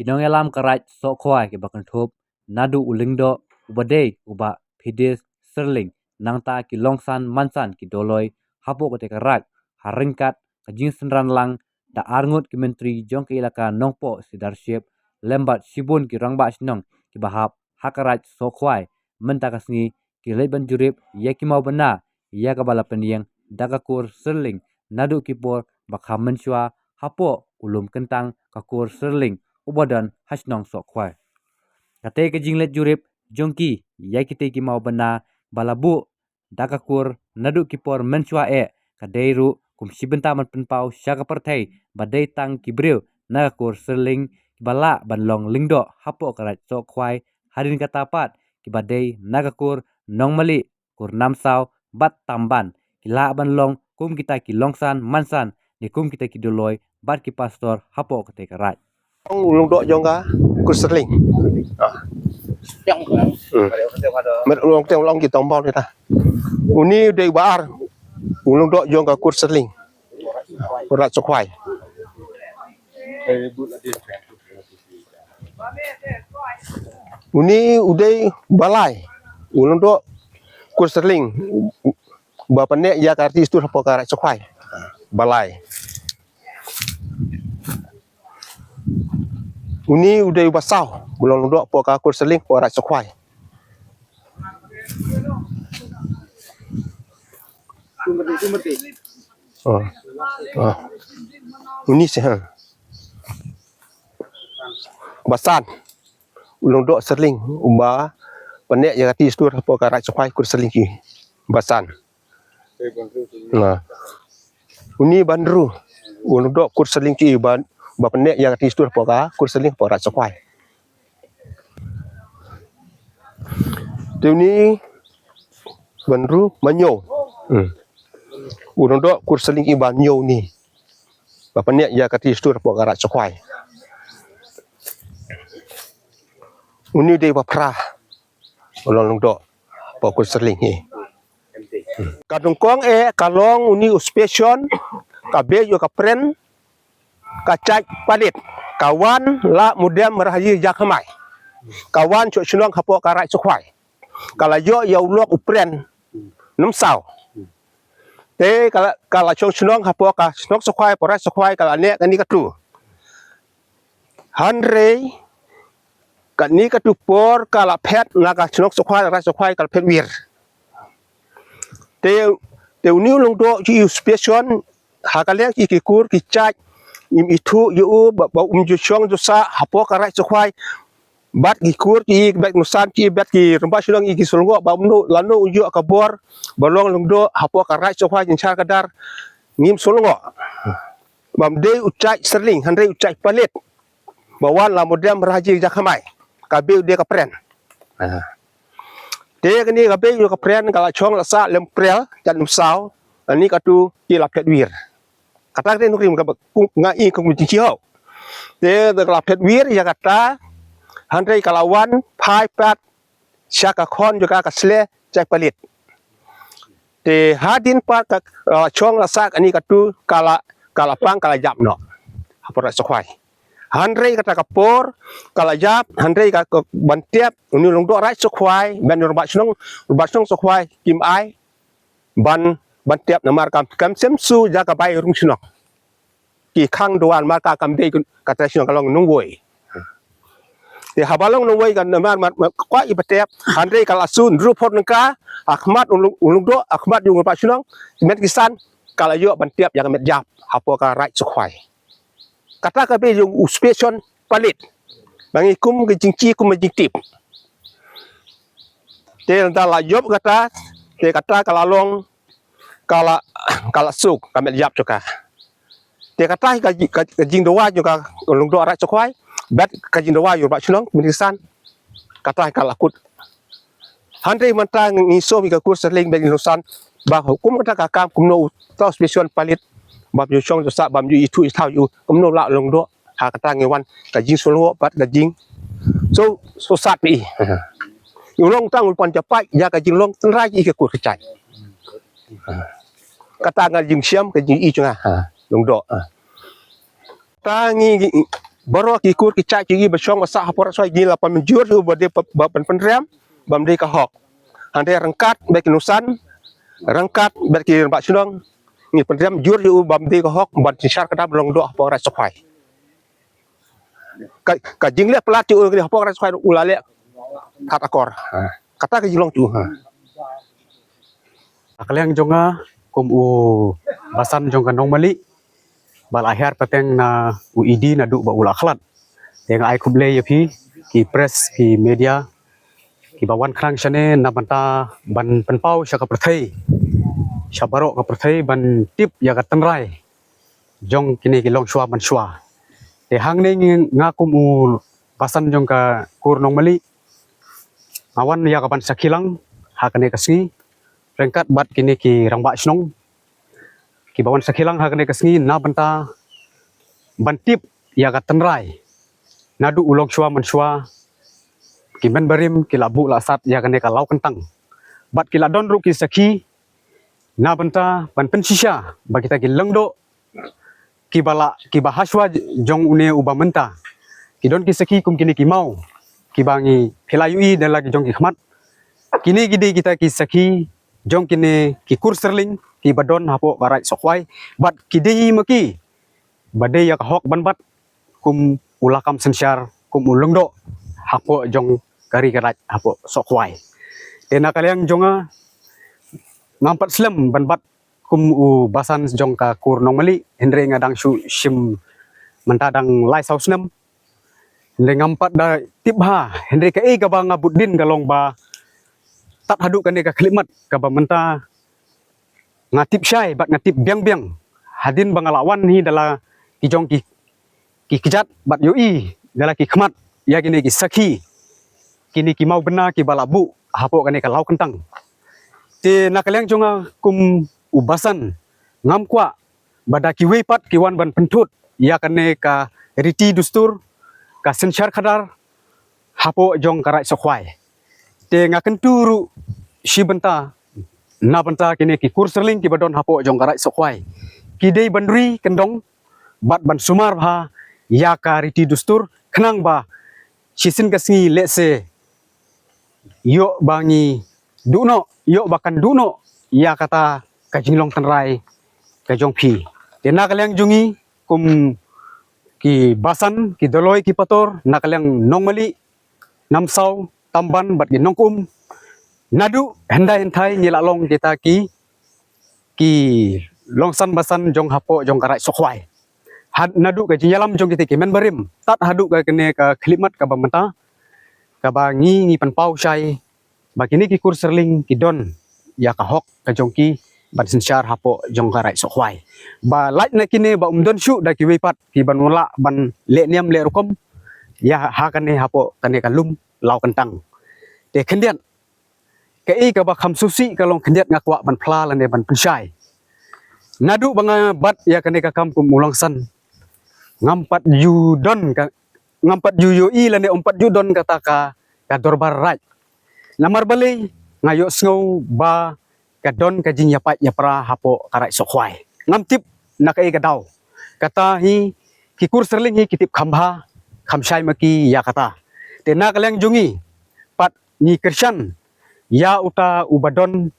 kinong elam karaj so khwai ki bakan thop nadu ulingdo ubade uba phidis serling nangta ki longsan mansan ki doloi hapo kote karaj haringkat kajing senran lang da arngut ki menteri jong ki ilaka nongpo sidarship lembat sibun ki rangba sinong ki bahap hakaraj so khwai mentakasni ki leban jurip yaki mau bena ya kabala pendiang dagakur serling nadu kipor bakha menshwa hapo ulum kentang kakur serling ubadan hasnong so khwai kate ke jinglet jurip jongki yaki te ki mau bena balabu dagakur nadu kipor menshwa kadeiru kum sibenta man penpau syaka perthai badai tang kibril nagakur serling bala banlong lingdo hapo karaj so khwai harin katapat kibadai nagakur nongmali kur namsau bat tamban kila banlong kum kita ki longsan mansan ni kum kita ki doloi bat ki pastor hapo kate karaj ulung dok jongga kurserling met ulung teng long kita tombol kita uni dei bar ulung dok jongga kurserling urat sokwai uni udai balai ulung dok kurserling bapane ya kartis tu hapo karat sokwai balai uni udah basau belum dok po kakur seling po rat sokwai uni sih basan ulung dok seling umba panek ya kati stur po karat sokwai kur seling ki basan nah uni bandru ulung dok kur seling ki ban bapanek yang tistur poka kurseling pora sokwai tuni bandru manyo urang dok kurseling iban nyo ni bapanek yang tistur poka rat sokwai uni de bapra ulong dok po kurseling ni kadungkong kalong uni uspecion kabe yo kapren kacak palit kawan la mudiam merahaji jakhamai kawan cok senong hapo karat sokwai kalayo ya ulok upren numsau te kala cok senong hapo ka senong sokwai porat sokwai kala ne kani katu hanrei kani katu por kala pet naga senong sokwai rat sokwai kala pet wir te uni ulung do ji special hakaleng ki kikur ki cak im itu yu ba jusyong dosa hapo karat sokwai bat gikur ki bet nusan ki bet ki rumba sulong ki sulungo ba mnu lanu uju akabor balong lungdo hapo karat sokwai jinchar kadar ngim sulungo bam de ucai serling handre ucai palit bawan la modem raji jakhamai kabe de kapren de kini kabe yu kapren kala chong la sa lemprel jan numsau ani katu ki la pet wir kata kita nukrim ke ngai ke kunci hau de kelapet wir ya kata handai kalawan pai pat syaka kon juga kasle cek palit de hadin pat ka chong lasak ani katu kala pang kala jap no apora sokwai handai kata kapor kala jap handai ka bantiap uni long do rai sokwai ban rumba snong sokwai kim ai ban tiap namar kam semsu jaga bai rung sinok ki khang doan maka kam dei kata sinok kalong nungwoi te habalong nungwoi kan namar kwa ibatiap handrei kalasun rupot nangka akhmat ulung do akhmat yung pa sinok met kisan kalayo ban tiap yang met jap hapo ka rai sokwai kata ka be yung special palit bangi kum ke jingci kum jingtip te ndala yob kata te kata kalalong kala suk kamet yap juga te kata ka jing doa juga ulung do rat sokwai bet ka jing doa yo ba chulong menisan kata kala kut handai manta ngiso mi ka kur serling ben nusan ba hukum kata ka kam kumno to special palit bab yo chong to sa bam yu itu itau yu kumno la ulung do ha kata ngewan ka jing solo bat ka jing so sat pi ulung tang ulpan capai ya ka jing long tenrai ki ka kur kecai kata ngal jing siam ke jing i chunga lung do tangi baru kikur kicak cigi besyong masak hapor soi gila pamjur yu bade bapan penrem bamde ka hok ande rengkat bek nusan rengkat bek ki bak sunong ni penrem jur yu bamde ka hok ban syar kada belong do hapor sokai ka jingle pelat yu ni hapor sokai ulale kat akor kata ke jilong tu Akaliang jonga kum u basan jonga nong mali bal akhir pateng na UID na du ba ula khlat teng ai kuble yapi ki press ki media ki bawan krang shane na banta ban penpau sya ka perthai syabaro ka perthai ban tip ya ka tenrai jong kini ki long shwa ban shwa te hang ne nga kum u basan jong ka kur nong mali awan ya ka ban sakilang hakane kasngi rengkat bat kini ki rangba snong ki bawan sakilang hakane kasngi na banta bantip ya ka tenrai nadu ulong shwa man shwa ki men barim ki labu la sat ya kane ka lau kentang bat ki la don ru ki saki na banta ban pensisya ba kita ki lengdo ki bala ki bahaswa jong une uba menta ki don ki saki kum kini ki mau ki bangi philayui dan lagi jong ki khmat kini gidi kita ki saki jong kini ki kur serling ki badon hapo barai sokwai bat kidi maki bade yak hok ban bat kum ulakam sensyar kum ulungdo hapo jong kari karat hapo sokwai tena kaliang jonga ngampat slam ban bat kum u basan jong ka kur nong mali hendre ngadang shu shim mentadang lai saus nem hendre ngampat da tibha hendre ka e ka ba ngabudin galong ba tat hadu kan ka klimat ka ba menta ngatip syai bat ngatip biang-biang hadin bangalawan hi dala ki jong ki kijat bat yoi dala ki khmat ya kini ki sakhi kini ki mau bena ki balabu hapo kani ka lau kentang te nakaliang jonga kum ubasan ngam kwa bada ki weipat ki wan ban pentut ya kane ka riti dustur ka sensyar khadar hapo jong karai sokhwai te ngaken turu si benta na benta kini ki kur serling ki badon hapo jong karai sokhwai ki dei bandri kendong bat ban sumar bha ya ka riti dustur khnang ba sisin kasngi lese yo bangi duno yo bakan duno ya kata ka jinglong tenrai ka jong phi tena kaliang jungi kum ki basan ki doloi ki pator na kaliang nongmali namsau tamban bat gi nongkum nadu hendai enthai nyilalong kita ki longsan basan jong hapo jong karai sokhwai had nadu ka jinyalam jong kita ki men barim tat hadu ka kene ka klimat ka bamenta ka bangi ngi penpau syai bakini ki kur serling ki don ya ka hok ka jong ki ban sensyar hapo jong karai sokhwai ba lait na kini ba umdon syu da ki weipat ki ban wala ban le niam le rukom ya ha kane hapo kane kalum lau kentang te kendian ke i ka ba kham susi ka long kendiat ngakwa ban phla lane ban pensyai nadu banga bat ya kane ka kam kum ulangsan ngampat yu don ka ngampat yu yo i lane ompat yu don kata ka dorbar raj namar balei ngayo sngo ba ka don ka jing yapat yapra hapo karai sokhwai ngam tip na ka e ka daw kata hi kikur serling hi kitip khambha khamshai maki ya kata te na kaleng jungi pat ni krisyan ya uta ubadon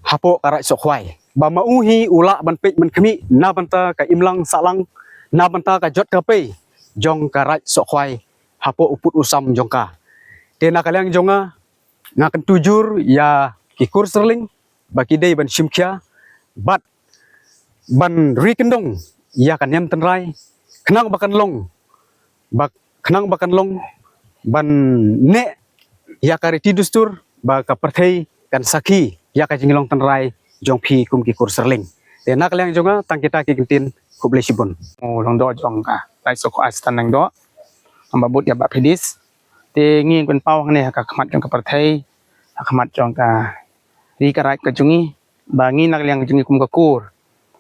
hapo karai sokhwai ba mauhi ula ban pej man khmi na banta ka imlang salang na banta ka jot ka pe jong karai sokhwai hapo uput usam jongka te na kaleng jonga ngakan tujur ya kikur serling baki dei ban simkya bat ban rikendong ya kan yam tenrai khnang bakan long bak khnang bakan long ban ne ya kariti dustur ba ka perthei kan sakhi ya ka jinglong tenrai jong phi kum kikur serling te nak leng jonga tang kita ki kintin kuble sibon long do jong ka tai soko astan nang do ambabut ya ba pedis te ngi kun pau ne ka khmat jong ka perthei khmat jong ka ri ka rai ka jungi ba ngi nak leng jungi kum ka kur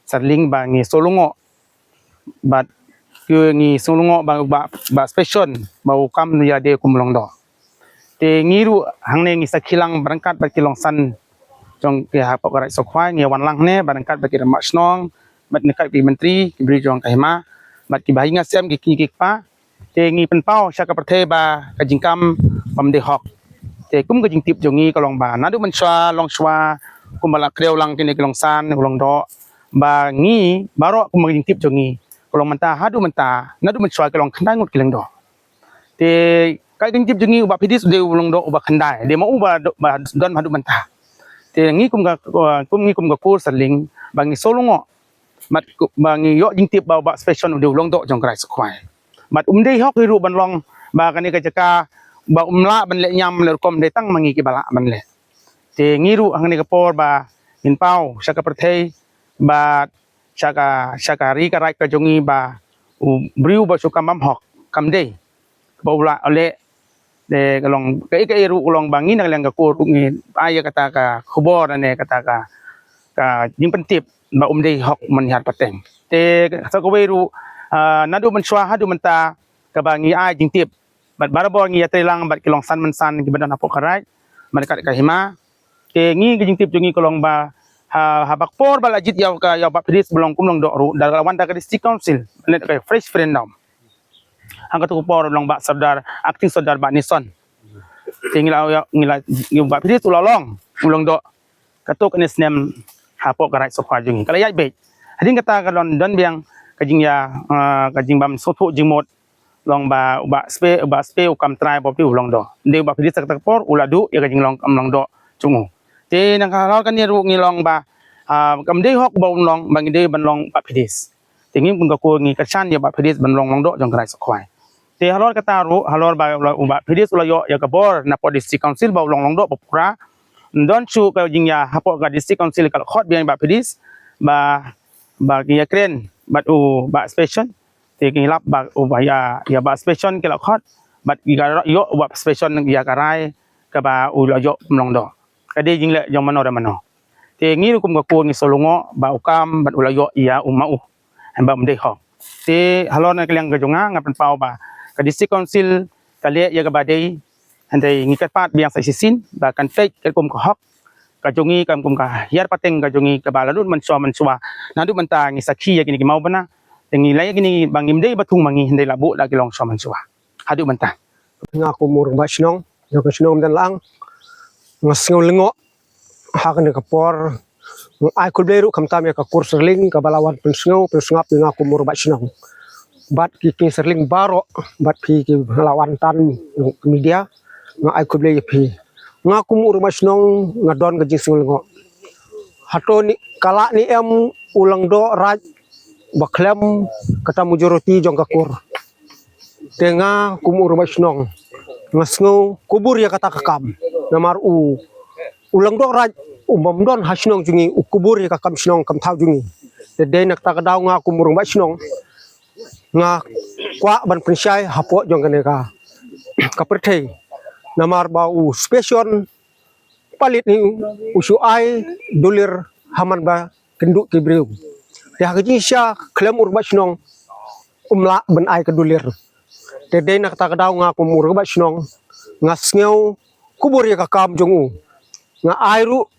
sarling ba ngi solungo bat kyu ngi solungo ba special ba ukam ya de kum long do te ngi ru hang ne ngi sakhilang berangkat ba kilong san jong ke ha pa rai sokhwai ngi wan lang ne berangkat ba ki mak snong bat nekat ki menteri ki bri jong ka hima bat ki bahinga sem ki pa te ngi pen pau sya ka perthe ba ka jingkam bam de hok te kum ka jing tip jongi ka long ba na du man swa long swa kum bala kreu lang kini long san long do ba ngi baro kum ka jing tip jongi ka long manta hadu manta na du man swa ka long khandai ngut kilang do te ka jing tip jongi ba pidis de long do ba khandai de ma u ba don hadu manta te ngi kum ka kur saling ba ngi solongo mat ba ngi yo jing tip ba special de long do jong krai sakwai mat dei hok ru ban long ba kani ka jaka ba la ban le nyam le kom de tang mangi ki bala ban le te ngiru ang ni ka por ba in pau saka perthei ba saka ri ka rai ka jongi ba briu ba su kamam hok kam de ba ula ole de kalong ka ru ulong bangi na lang ka ko ngi aya kata ka khobor ne kata ka jing pentip ba dei hok man hat pateng te sa ko ru nadu man swa hadu man ta ka bangi ai jing tip bat barabor ngi yate lang bat kilong san man san ki badan apo karai mereka ka hima ke ngi jing tip jongi kolong ba ha bakpor bala jit yaw ka yaw ba pidis belong kumlong do ru dal wan da ka district council net ka fresh friend nam ang ka tu por long ba saudar acting saudar ba nison tingila ngi ba pidis ulolong ulong do katuk ni snem hapo karai so kwa jongi kala yai be hading kata ka london biang kajing ya kajing bam soto jingmot long ba spe ukam trai bo piu long do de ba pidis tak por uladu ya kajing long do chungu te nang ka kan ni ru ngi long ba kam de hok bo long bang de ban long ba pidis te ngi pun ka ko ngi ka chan ya ba pidis ban long do jong krai sakwai te halor kata ru halor ba pidis ulayo ya ka bor na po district council bo long do pura don chu ka jing ya hapo ka district council ka khot biang ba pidis ba ki ya kren bat ba special te ki lap ba ba ya ba special ke la khot bat ki ga yo ba special ya karai ka ba la yo mlong do ka de jing le jong mano da mano te ngi kum ka ko ngi solongo ba ukam bat la yo ya umau han ba mde ho te halon ka lang ka jonga ngapan pau ba ka district council ka le ya ka ba de han te ngi ka pat biang sa sisin ba kan tek ka kum ka hok ka jongi kam kum ka yar pateng ka jongi ka ba la man swa na du man ta ngi sakhi ya kini ki mau bana tengi lai kini bangim dei batung mangi hindai labu lagi long so man suwa hadu mentah nga ko mur ba sinong yo ka sinong dan lang ngasngaw lengo ha ka ne ka por ai kul bleru kam tam ya ka kur serling ka balawan pensngau pensngap nga ko mur ba sinong bat ki serling baro bat ki lawan tan media nga ai kul ble pi nga ko mur ba sinong nga don ka jing lengo hato ni kala ni em ulang do raj baklem kata mujuroti jong kakur tenga kumur basnong ngasngo kubur ya kata kakam namar ulang do raj umbam don hasnong jungi kubur ya kakam snong kam thau jungi de nak ta kadaw nga kumur basnong nga kwa ban prinsai hapo jong kaneka kaperthei namar ba special palit ni usu ai dolir haman ba kenduk kibriu ya kaji sya klem urba snong umla ben ai kedulir te de nak ta kadaw nga ko urba snong ngasngeu kubur ya kakam jongu nga airu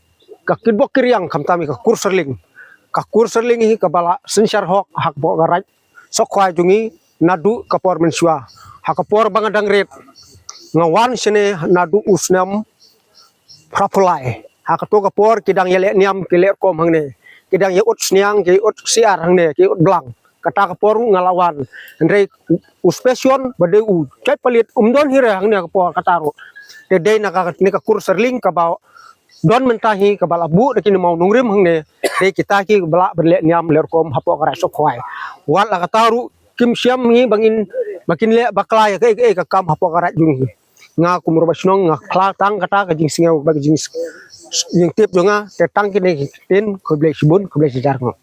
ka kidbok kriang kam tami ka kurserling hi ka bala sensyar hok hak bo garaj sokhwa jungi nadu kapor mensua hak kapor bangadang ret nga wan sene nadu usnam prapulai hak to kapor kidang yele niam kile kom hangne kidang ye ut sniang ke ut siar hangne ke ut blang kata kapor ngalawan ndre uspecion bade cai palit don hire hangne kapor kataru de nak ni ka kur serling ka ba don mentahi ka bala bu de kini mau nungrim hangne de kita ki bala berle niam lerkom hapo kara sokhwai wala kataru kim siam ngi bangin makin le baklai ke ka kam hapo kara jung nga kumur basnong nga kla tang kata ka jing singau bag jing tip jonga te tang kini tin ko ble sibun ko ble sijar ngo